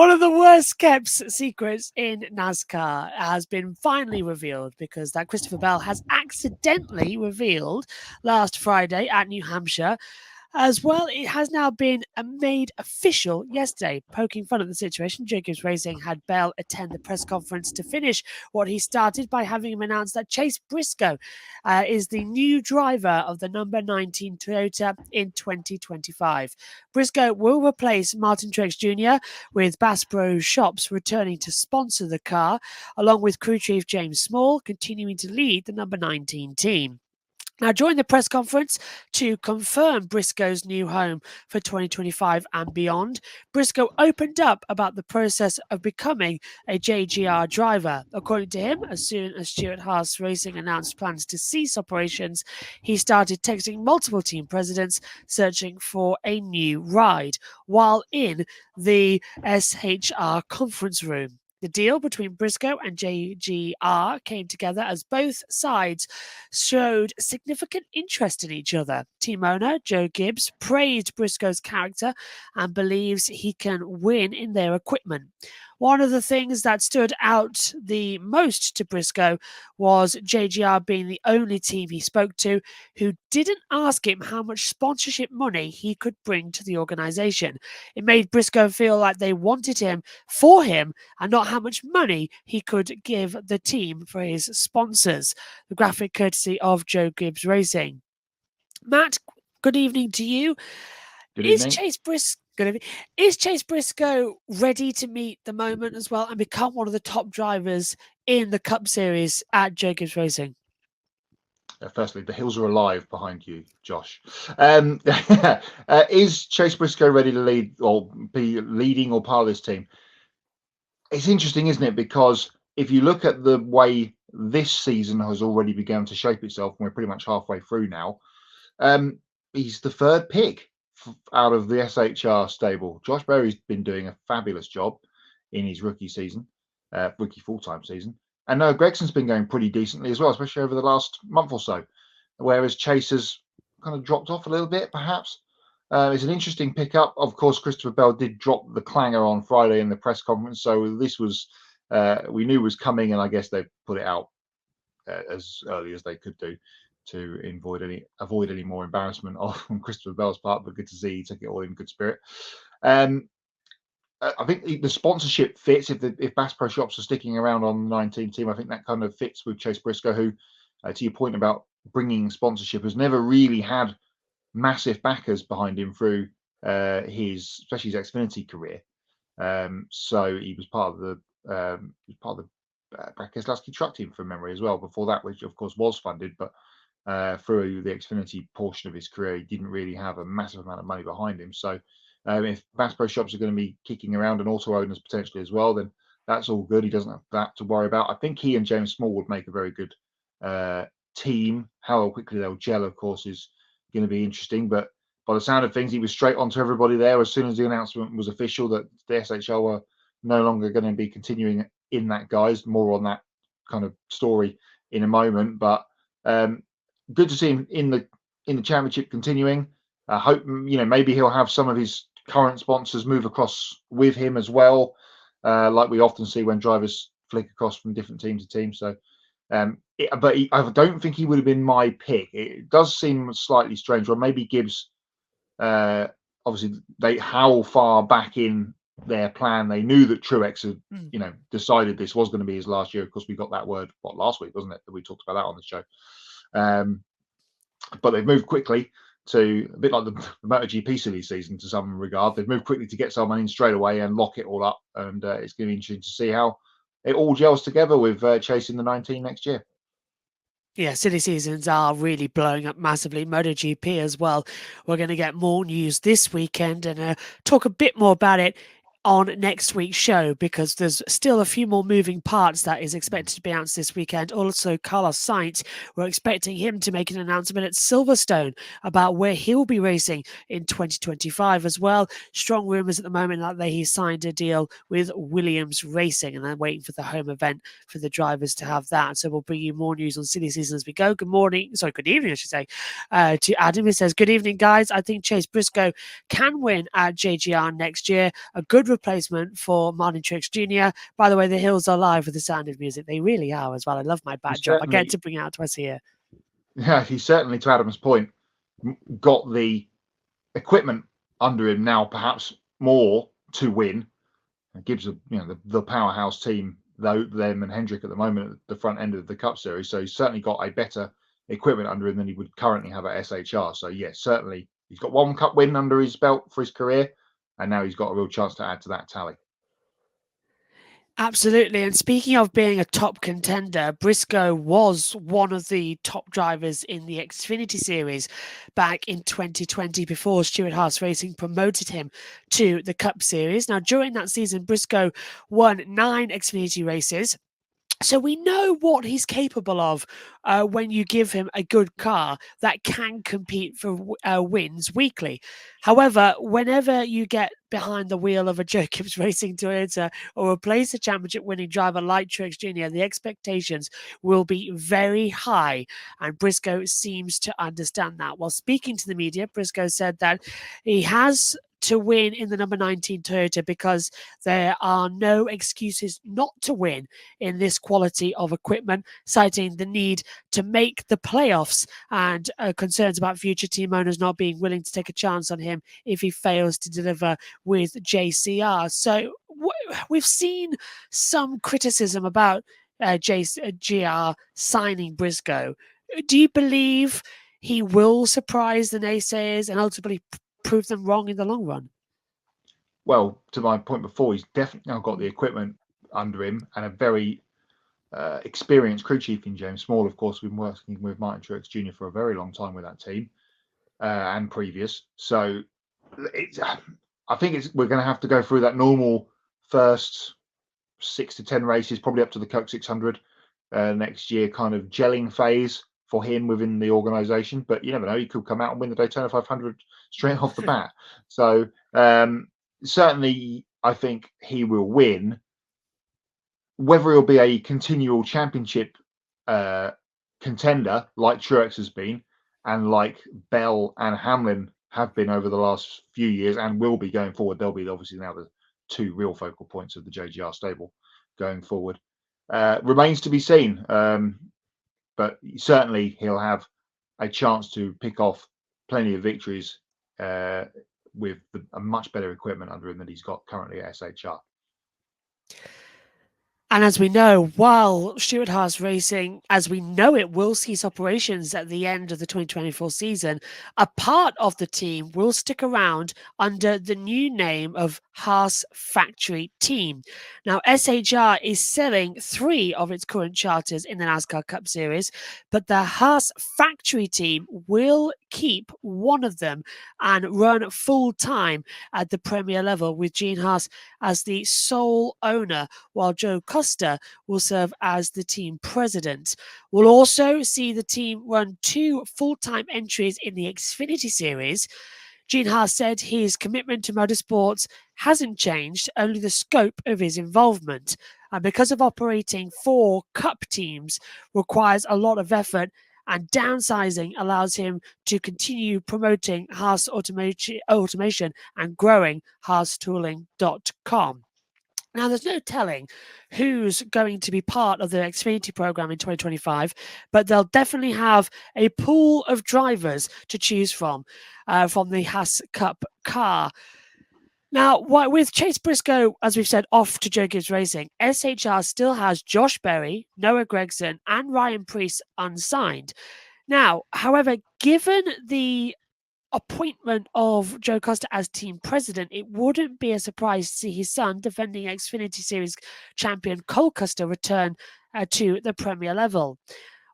One of the worst kept secrets in NASCAR has been finally revealed, because that Christopher Bell has accidentally revealed last Friday at New Hampshire. As well, it has now been made official yesterday. Poking fun at the situation, Joe Gibbs Racing had Bell attend the press conference to finish what he started by having him announce that Chase Briscoe is the new driver of the number 19 Toyota in 2025. Briscoe will replace Martin Truex Jr., with Bass Pro Shops returning to sponsor the car, along with crew chief James Small continuing to lead the number 19 team. Now, during the press conference to confirm Briscoe's new home for 2025 and beyond, Briscoe opened up about the process of becoming a JGR driver. According to him, as soon as Stewart-Haas Racing announced plans to cease operations, he started texting multiple team presidents searching for a new ride while in the SHR conference room. The deal between Briscoe and JGR came together as both sides showed significant interest in each other. Team owner Joe Gibbs praised Briscoe's character and believes he can win in their equipment. One of the things that stood out the most to Briscoe was JGR being the only team he spoke to who didn't ask him how much sponsorship money he could bring to the organization. It made Briscoe feel like they wanted him for him and not how much money he could give the team for his sponsors. The graphic courtesy of Joe Gibbs Racing. Matt, good evening to you. Good evening. Is Chase Briscoe ready to meet the moment as well and become one of the top drivers in the Cup Series at Joe Gibbs Racing? Firstly, the hills are alive behind you, Josh. Is Chase Briscoe ready to lead or be leading or part of this team? It's interesting, isn't it? Because if you look at the way this season has already begun to shape itself, and we're pretty much halfway through now, he's the third pick out of the SHR stable. Josh Berry's been doing a fabulous job in his rookie season, rookie full-time season. And Noah Gregson's been going pretty decently as well, especially over the last month or so, whereas Chase has kind of dropped off a little bit, perhaps. It's an interesting pickup. Of course, Christopher Bell did drop the clanger on Friday in the press conference, so this was, we knew was coming, and I guess they put it out as early as they could do to avoid any more embarrassment on Christopher Bell's part, but good to see he took it all in good spirit. I think the sponsorship fits. If Bass Pro Shops are sticking around on the 19 team, I think that kind of fits with Chase Briscoe, who, to your point about bringing sponsorship, has never really had massive backers behind him through especially his Xfinity career. So he was part of the Brad Keselowski truck team from memory as well before that, which of course was funded, but through the Xfinity portion of his career, he didn't really have a massive amount of money behind him. So if Bass Pro Shops are going to be kicking around and auto owners potentially as well, then that's all good. He doesn't have that to worry about. I think he and James Small would make a very good team. How quickly they'll gel, of course, is going to be interesting. But by the sound of things, he was straight onto everybody there as soon as the announcement was official that the SHL were no longer going to be continuing in that guise. More on that kind of story in a moment. But good to see him in the championship continuing. I hope maybe he'll have some of his current sponsors move across with him as well, like we often see when drivers flick across from different team to team. So, I don't think he would have been my pick. It does seem slightly strange. Or maybe Gibbs, obviously, how far back in their plan they knew that Truex had, decided this was going to be his last year. Of course, we got that word last week, wasn't it? That we talked about that on the show. But they've moved quickly to a bit like the MotoGP silly season to some regard. They've moved quickly to get someone in straight away and lock it all up. And it's going to be interesting to see how it all gels together with chasing the 19 next year. Yeah, silly seasons are really blowing up massively. MotoGP as well. We're going to get more news this weekend and talk a bit more about it on next week's show, because there's still a few more moving parts that is expected to be announced this weekend. Also, Carlos Sainz, we're expecting him to make an announcement at Silverstone about where he'll be racing in 2025 as well. Strong rumours at the moment that he signed a deal with Williams Racing, and they're waiting for the home event for the drivers to have that. So we'll bring you more news on silly season as we go. Good evening, I should say, to Adam. He says, good evening, guys. I think Chase Briscoe can win at JGR next year. A good replacement for Martin Truex Jr. By the way, the hills are live with the sound of music. They really are as well. I love my backdrop. I get to bring it out to us here. Yeah, he certainly, to Adam's point, got the equipment under him now, perhaps more to win. Gibbs, the powerhouse team, though them and Hendrick at the moment at the front end of the Cup Series. So he's certainly got a better equipment under him than he would currently have at SHR. So yes, certainly he's got one Cup win under his belt for his career, and now he's got a real chance to add to that tally. Absolutely. And speaking of being a top contender, Briscoe was one of the top drivers in the Xfinity Series back in 2020 before Stewart-Haas Racing promoted him to the Cup Series. Now, during that season, Briscoe won 9 Xfinity races. So we know what he's capable of when you give him a good car that can compete for wins weekly. However, whenever you get behind the wheel of a Joe Gibbs Racing Toyota or replace a championship-winning driver like Truex Jr., the expectations will be very high, and Briscoe seems to understand that. While speaking to the media, Briscoe said that he has to win in the number 19 Toyota because there are no excuses not to win in this quality of equipment, citing the need to make the playoffs and concerns about future team owners not being willing to take a chance on him if he fails to deliver with JCR. So we've seen some criticism about JGR signing Briscoe. Do you believe he will surprise the naysayers and ultimately prove them wrong in the long run? Well, to my point before, he's definitely now got the equipment under him and a very experienced crew chief in James Small. Of course, been working with Martin Truex Jr. for a very long time with that team and previous. So I think we're going to have to go through that normal first 6 to 10 races, probably up to the Coke 600 next year, kind of gelling phase for him within the organisation. But you never know; he could come out and win the Daytona 500 straight off the bat. So certainly, I think he will win. Whether he'll be a continual championship contender like Truex has been, and like Bell and Hamlin have been over the last few years, and will be going forward, they'll be obviously now the 2 real focal points of the JGR stable going forward. Remains to be seen, but certainly he'll have a chance to pick off plenty of victories with a much better equipment under him than he's got currently at SHR. And as we know, while Stewart-Haas Racing, as we know it, will cease operations at the end of the 2024 season, a part of the team will stick around under the new name of Haas Factory Team. Now, SHR is selling 3 of its current charters in the NASCAR Cup Series, but the Haas Factory Team will keep one of them and run full-time at the Premier level with Gene Haas as the sole owner, while Joe Custer will serve as the team president. We'll also see the team run 2 full-time entries in the Xfinity Series. Gene Haas said his commitment to motorsports hasn't changed, only the scope of his involvement. And because of operating 4 Cup teams requires a lot of effort, and downsizing allows him to continue promoting Haas automation and growing HaasTooling.com. Now, there's no telling who's going to be part of the Xfinity program in 2025, but they'll definitely have a pool of drivers to choose from the Haas Cup car. Now, with Chase Briscoe, as we've said, off to Joe Gibbs Racing, SHR still has Josh Berry, Noah Gragson, and Ryan Preece unsigned. Now, however, given the appointment of Joe Custer as team president, it wouldn't be a surprise to see his son, defending Xfinity Series champion Cole Custer, return to the Premier level.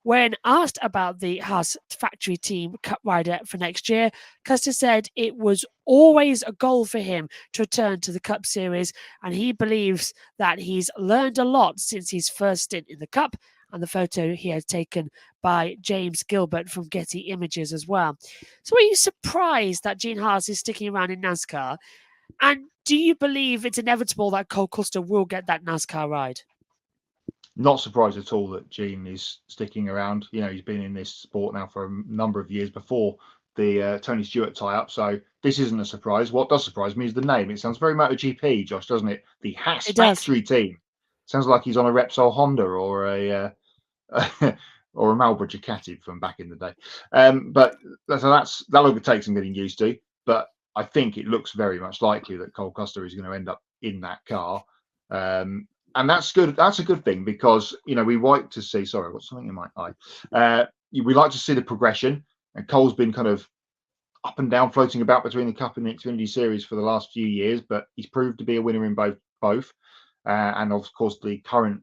When asked about the Haas Factory Team Cup rider for next year, Custer said it was always a goal for him to return to the Cup Series, and he believes that he's learned a lot since his first stint in the Cup, and the photo he has taken by James Gilbert from Getty Images as well. So are you surprised that Gene Haas is sticking around in NASCAR? And do you believe it's inevitable that Cole Custer will get that NASCAR ride? Not surprised at all that Gene is sticking around. You know, he's been in this sport now for a number of years before the Tony Stewart tie-up, so this isn't a surprise. What does surprise me is the name. It sounds very MotoGP, Josh, doesn't it? The Haas It does. Factory Team. Sounds like he's on a Repsol Honda or a or a Marlboro Ducati from back in the day. But that'll take some getting used to. But I think it looks very much likely that Cole Custer is going to end up in that car. And that's good. That's a good thing because, we like to see, sorry, I've got something in my eye. We like to see the progression, and Cole's been kind of up and down, floating about between the Cup and the Xfinity Series for the last few years, but he's proved to be a winner in both. And of course, the current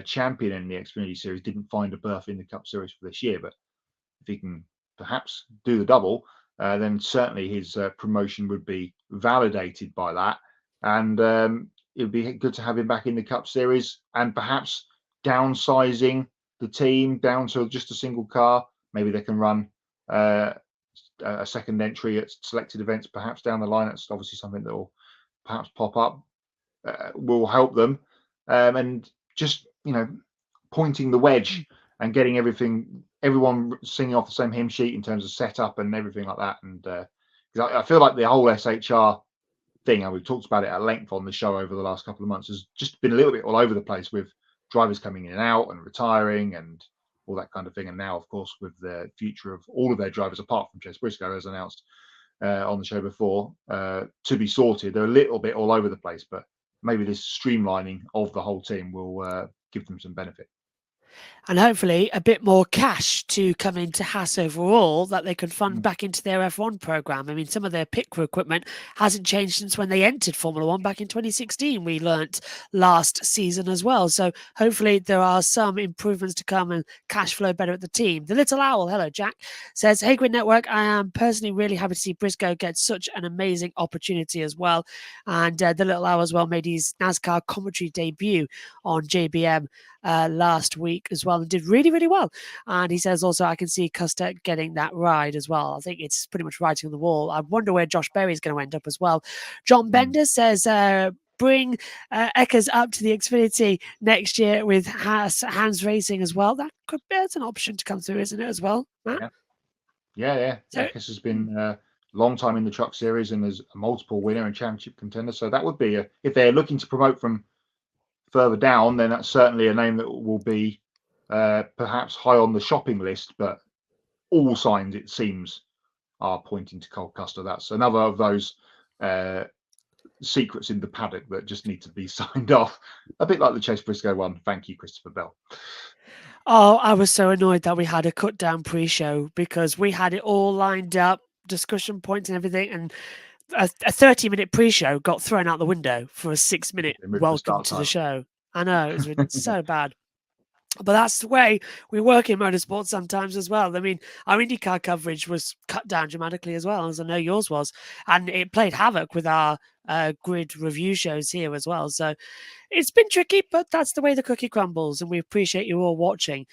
champion in the Xfinity Series didn't find a berth in the Cup Series for this year, but if he can perhaps do the double, then certainly his promotion would be validated by that, and it would be good to have him back in the Cup Series, and perhaps downsizing the team down to just a single car. Maybe they can run a second entry at selected events perhaps down the line. That's obviously something that will perhaps pop up, will help them, and just pointing the wedge and getting everyone singing off the same hymn sheet in terms of setup and everything like that. And I feel like the whole SHR thing, and we've talked about it at length on the show over the last couple of months, has just been a little bit all over the place, with drivers coming in and out and retiring and all that kind of thing. And now, of course, with the future of all of their drivers, apart from Chase Briscoe, as announced on the show before, to be sorted, they're a little bit all over the place. But maybe this streamlining of the whole team will give them some benefit. And hopefully a bit more cash to come into Haas overall that they can fund back into their F1 program. I mean, some of their pit crew equipment hasn't changed since when they entered Formula One back in 2016. We learnt last season as well. So hopefully there are some improvements to come and cash flow better at the team. The Little Owl, hello, Jack, says, "Hey, Grid Network, I am personally really happy to see Briscoe get such an amazing opportunity as well." And the Little Owl as well made his NASCAR commentary debut on JBM last week as well, and did really, really well. And he says also, I can see Custer getting that ride as well. I think it's pretty much writing on the wall. I wonder where Josh Berry is going to end up as well. John Bender says, bring Eckers up to the Xfinity next year with Hans Racing as well. That's an option to come through, isn't it, as well, Matt? Yeah. Eckers has been a long time in the Truck Series and is a multiple winner and championship contender. So that would be, if they're looking to promote from further down, then that's certainly a name that will be perhaps high on the shopping list. But all signs, it seems, are pointing to Cole Custer. That's another of those secrets in the paddock that just need to be signed off, a bit like the Chase Briscoe one. Thank you, Christopher Bell. Oh, I was so annoyed that we had a cut down pre-show because we had it all lined up, discussion points and everything, and a 30-minute pre-show got thrown out the window for a 6-minute welcome to the show. I know, it was so bad. But that's the way we work in motorsport sometimes as well. I mean, our IndyCar coverage was cut down dramatically as well, as I know yours was. And it played havoc with our grid review shows here as well. So it's been tricky, but that's the way the cookie crumbles. And we appreciate you all watching.